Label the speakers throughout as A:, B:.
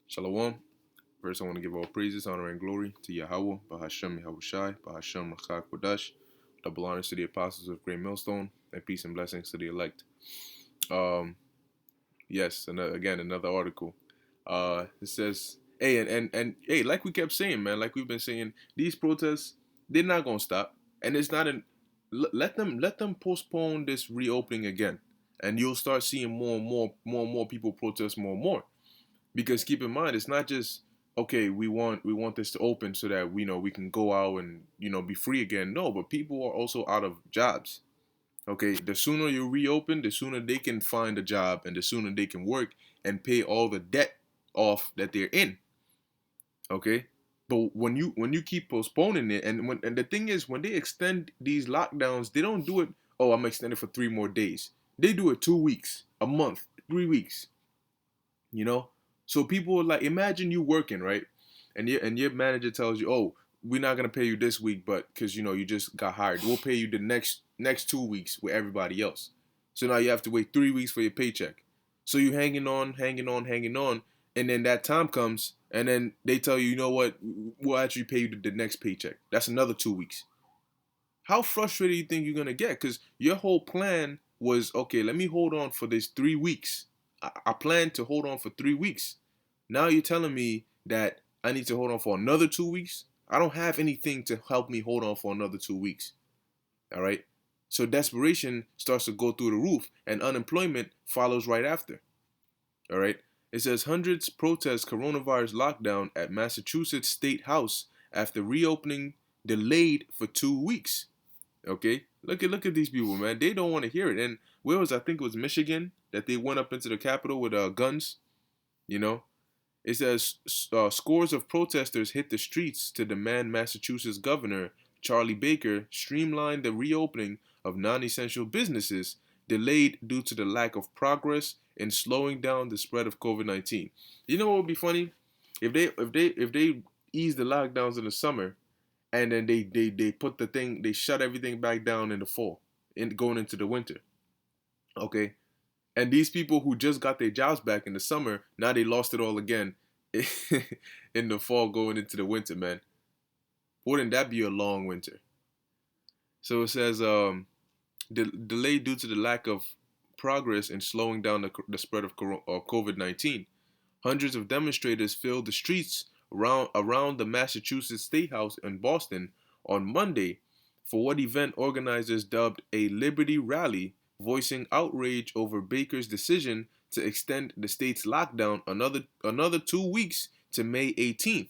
A: Shalom. First, I want to give all praises, honor, and glory to Yahweh, Bahashem Yahushai, Bahashem Machak Kodash, double honors to the apostles of Great Millstone, and peace and blessings to the elect. Um, yes, again, another article. It says, hey, and hey, like we kept saying, man, like we've been saying, these protests, they're not gonna stop, and it's not an let them postpone this reopening again, and you'll start seeing more and more people protest more and more. Because keep in mind, it's not just okay. We want this to open so that we can go out and be free again. No, but people are also out of jobs. Okay, the sooner you reopen, the sooner they can find a job and the sooner they can work and pay all the debt off that they're in. Okay, but when you keep postponing it, and the thing is, when they extend these lockdowns, they don't do it. Oh, I'm extended for 3 more days. They do it 2 weeks, a month, 3 weeks. you know so people are like, imagine you working, right, and your manager tells you, oh, we're not going to pay you this week, but because you just got hired, we'll pay you the next 2 weeks with everybody else. So now you have to wait 3 weeks for your paycheck. So you hanging on, and then that time comes, and then they tell you, you know what, we'll actually pay you the next paycheck. That's another 2 weeks. How frustrated do you think you're gonna get? Because your whole plan was, okay, let me hold on for this 3 weeks. I plan to hold on for 3 weeks. Now you're telling me that I need to hold on for another 2 weeks. I don't have anything to help me hold on for another 2 weeks. All right. So desperation starts to go through the roof, and unemployment follows right after. All right. It says hundreds protest coronavirus lockdown at Massachusetts State House after reopening delayed for 2 weeks. Okay, look at these people, man. They don't want to hear it. And where was, I think it was Michigan, that they went up into the Capitol with guns. You know, it says scores of protesters hit the streets to demand Massachusetts Governor Charlie Baker streamline the reopening of non-essential businesses delayed due to the lack of progress in slowing down the spread of COVID-19. You know what would be funny? If they ease the lockdowns in the summer, and then they put they shut everything back down in the fall, going into the winter. Okay, and these people who just got their jobs back in the summer, now they lost it all again in the fall, going into the winter. Man, wouldn't that be a long winter? So it says delay due to the lack of progress in slowing down the spread of COVID-19. Hundreds of demonstrators filled the streets around the Massachusetts State House in Boston on Monday for what event organizers dubbed a Liberty Rally, voicing outrage over Baker's decision to extend the state's lockdown another 2 weeks to May 18th,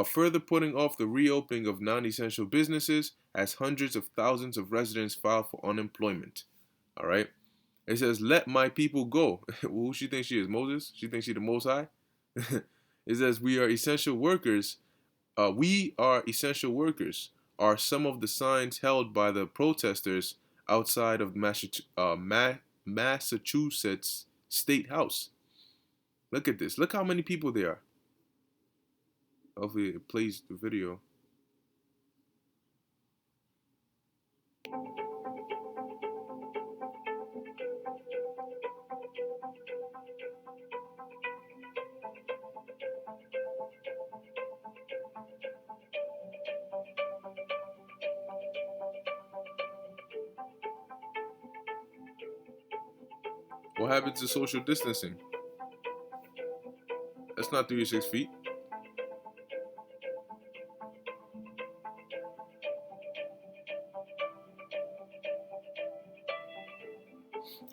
A: further putting off the reopening of non-essential businesses as hundreds of thousands of residents file for unemployment. All right. It says, "Let my people go." Who she thinks she is? Moses? She thinks she the Most High? It says, "We are essential workers. We are essential workers," are some of the signs held by the protesters outside of Massachusetts State House. Look at this. Look how many people there are. Hopefully it plays the video. What happened to social distancing? That's not 3 to 6 feet.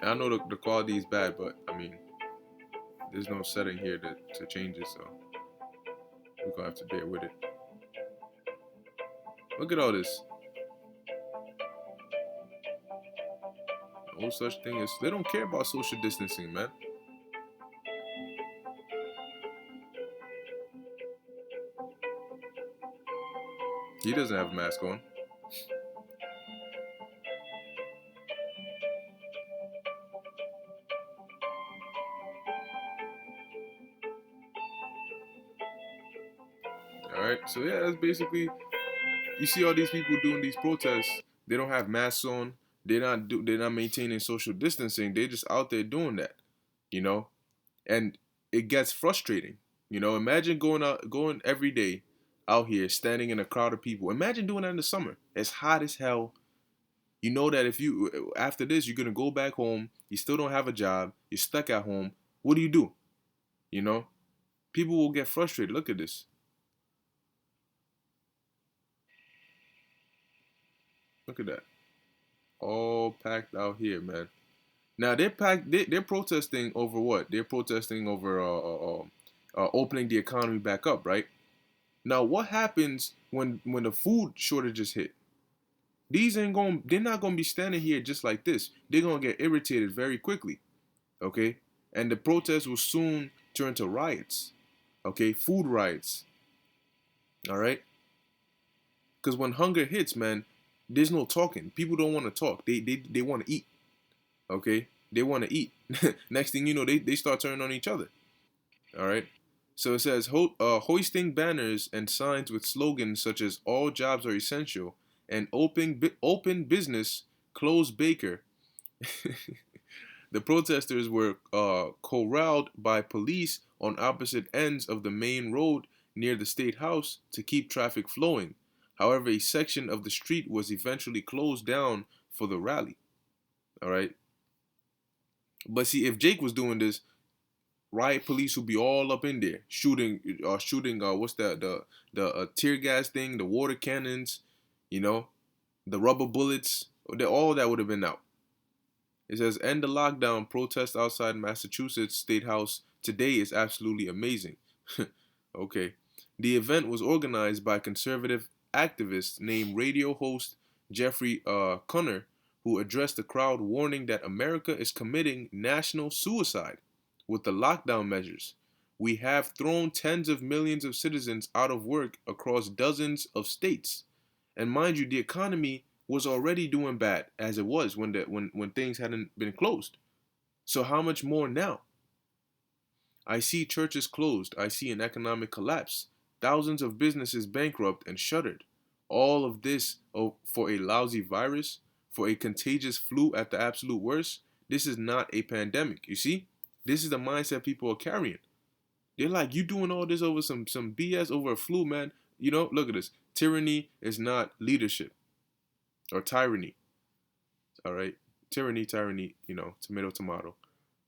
A: And I know the quality is bad, but I mean, there's no setting here to change it, so we're gonna have to bear with it. Look at all this. No such thing as, they don't care about social distancing, man. He doesn't have a mask on. All right, so yeah, that's basically, you see all these people doing these protests. They don't have masks on. They're not maintaining social distancing. They're just out there doing that, you know. And it gets frustrating. Imagine going every day out here, standing in a crowd of people. Imagine doing that in the summer. It's hot as hell. You know that if you after this, you're gonna go back home. You still don't have a job. You're stuck at home. What do? You know, people will get frustrated. Look at this. Look at that. All packed out here, man. Now they're packed. They're protesting over what? They're protesting over opening the economy back up, right? Now, what happens when the food shortages hit? These ain't going. They're not going to be standing here just like this. They're going to get irritated very quickly. Okay, and the protests will soon turn to riots. Okay, food riots. All right, because when hunger hits, man, there's no talking. People don't want to talk. They want to eat. Okay, they want to eat. Next thing you know, they start turning on each other. All right. So it says hoisting banners and signs with slogans such as "All jobs are essential" and "Open business, close baker." The protesters were corralled by police on opposite ends of the main road near the state house to keep traffic flowing. However, a section of the street was eventually closed down for the rally. All right. But see, if Jake was doing this, riot police would be all up in there shooting what's that the tear gas thing, the water cannons, you know, the rubber bullets, all that would have been out. It says end the lockdown, protest outside Massachusetts State House today is absolutely amazing. Okay. The event was organized by conservative activists named radio host Jeffrey Cunner, who addressed the crowd warning that America is committing national suicide with the lockdown measures. We have thrown tens of millions of citizens out of work across dozens of states. And mind you, the economy was already doing bad as it was when things hadn't been closed. So how much more now? I see churches closed. I see an economic collapse. Thousands of businesses bankrupt and shuttered. All of this for a lousy virus, for a contagious flu at the absolute worst. This is not a pandemic. You see? This is the mindset people are carrying. They're like, you doing all this over some BS over a flu, man. Look at this. Tyranny is not leadership or tyranny. All right. Tyranny, tomato, tomato.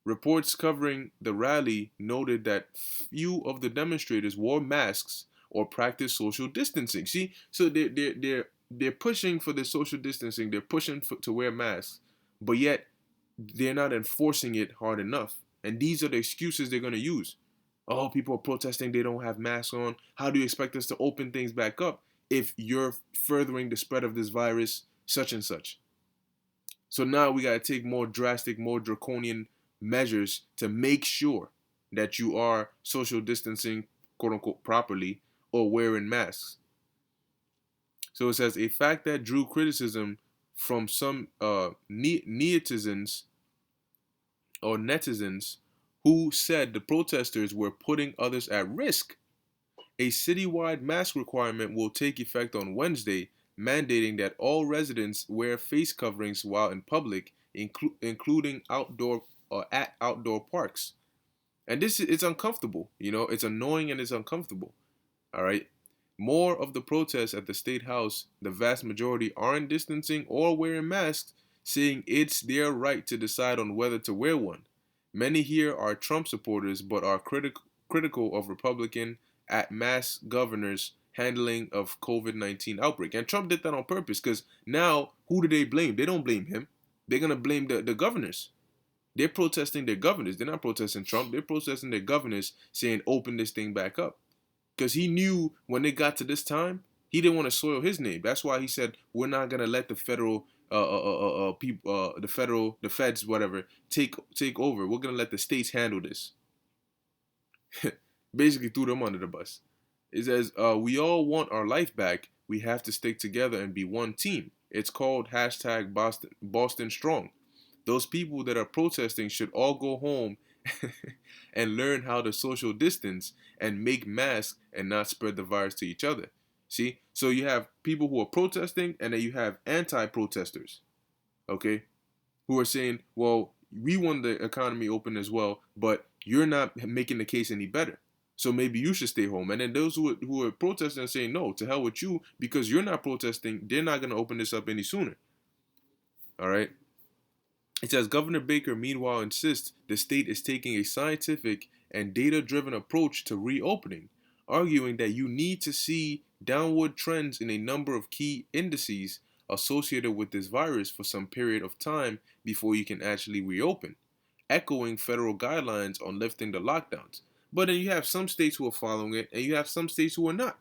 A: Reports covering the rally noted that few of the demonstrators wore masks or practiced social distancing. See, so they're pushing for the social distancing. They're pushing to wear masks, but yet they're not enforcing it hard enough. And these are the excuses they're going to use. Oh, people are protesting. They don't have masks on. How do you expect us to open things back up if you're furthering the spread of this virus, such and such? So now we got to take more drastic, more draconian measures to make sure that you are social distancing, quote unquote, properly or wearing masks. So it says a fact that drew criticism from some netizens or netizens who said the protesters were putting others at risk. A citywide mask requirement will take effect on Wednesday, mandating that all residents wear face coverings while in public, including at outdoor parks. And it's uncomfortable. It's annoying and it's uncomfortable. All right. More of the protests at the state house, the vast majority aren't distancing or wearing masks, saying it's their right to decide on whether to wear one. Many here are Trump supporters but are critical of Republican at mass governors handling of COVID-19 outbreak. And Trump did that on purpose because now who do they blame? They don't blame him. They're going to blame the governors. They're protesting their governors. They're not protesting Trump. They're protesting their governors saying open this thing back up. Because he knew when they got to this time, he didn't want to soil his name. That's why he said we're not gonna let the federal people, the feds, whatever, take over. We're gonna let the states handle this. Basically, threw them under the bus. It says we all want our life back. We have to stick together and be one team. It's called hashtag Boston Strong. Those people that are protesting should all go home and learn how to social distance and make masks and not spread the virus to each other. See? So you have people who are protesting and then you have anti-protesters, okay, who are saying, well, we want the economy open as well, but you're not making the case any better. So maybe you should stay home. And then those who are protesting and saying no, to hell with you, because you're not protesting, they're not going to open this up any sooner. All right. It says Governor Baker, meanwhile, insists the state is taking a scientific and data driven approach to reopening, arguing that you need to see downward trends in a number of key indices associated with this virus for some period of time before you can actually reopen, echoing federal guidelines on lifting the lockdowns. But then you have some states who are following it, and you have some states who are not.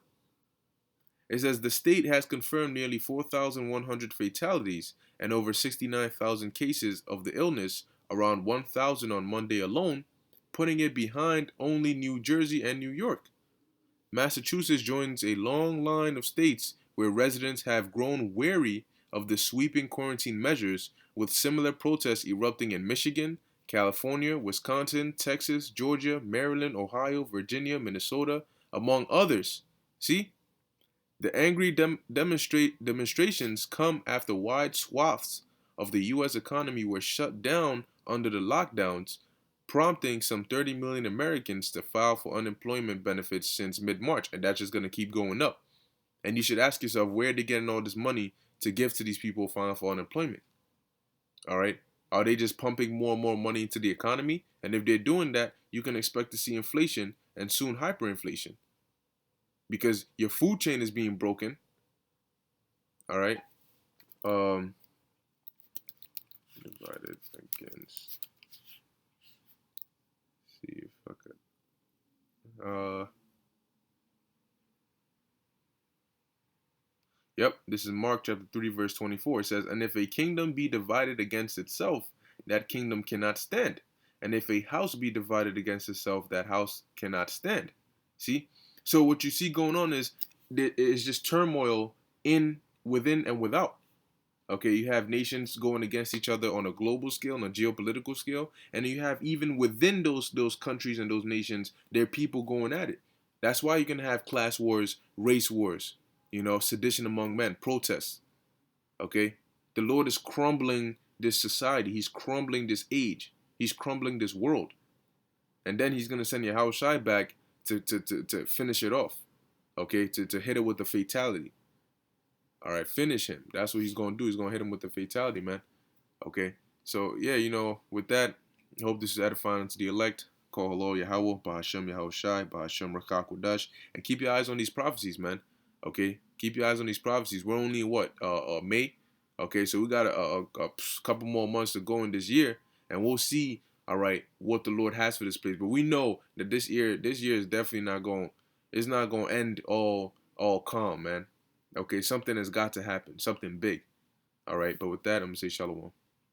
A: It says the state has confirmed nearly 4,100 fatalities and over 69,000 cases of the illness, around 1,000 on Monday alone, putting it behind only New Jersey and New York. Massachusetts joins a long line of states where residents have grown wary of the sweeping quarantine measures, with similar protests erupting in Michigan, California, Wisconsin, Texas, Georgia, Maryland, Ohio, Virginia, Minnesota, among others. See? The angry demonstrations come after wide swaths of the U.S. economy were shut down under the lockdowns, prompting some 30 million Americans to file for unemployment benefits since mid-March, and that's just going to keep going up. And you should ask yourself, where are they getting all this money to give to these people filing for unemployment? All right? Are they just pumping more and more money into the economy? And if they're doing that, you can expect to see inflation and soon hyperinflation, because your food chain is being broken. All right. Um, Divided against. See if I could. Yep. This is Mark chapter 3, verse 24. It says, "And if a kingdom be divided against itself, that kingdom cannot stand. And if a house be divided against itself, that house cannot stand." See. So what you see going on is there is just turmoil within, and without. Okay, you have nations going against each other on a global scale, on a geopolitical scale, and you have even within those countries and those nations, there are people going at it. That's why you can have class wars, race wars, sedition among men, protests. Okay, the Lord is crumbling this society. He's crumbling this age. He's crumbling this world, and then He's gonna send Yahushua back to finish it off. Okay, to hit it with the fatality. All right, finish him. That's what He's going to do. He's going to hit him with the fatality, man. Okay. So, yeah, with that, I hope this is edifying to the elect. Call hello, Yahweh, Bahashem Yahushai, Bahashem Rakakwadash. And keep your eyes on these prophecies, man. Okay? Keep your eyes on these prophecies. We're only, what, May? Okay, so we got a couple more months to go in this year, and we'll see, all right, what the Lord has for this place. But we know that this year is definitely it's not going to end all calm, man. Okay, something has got to happen, something big. All right, but with that, I'm going to say shalom.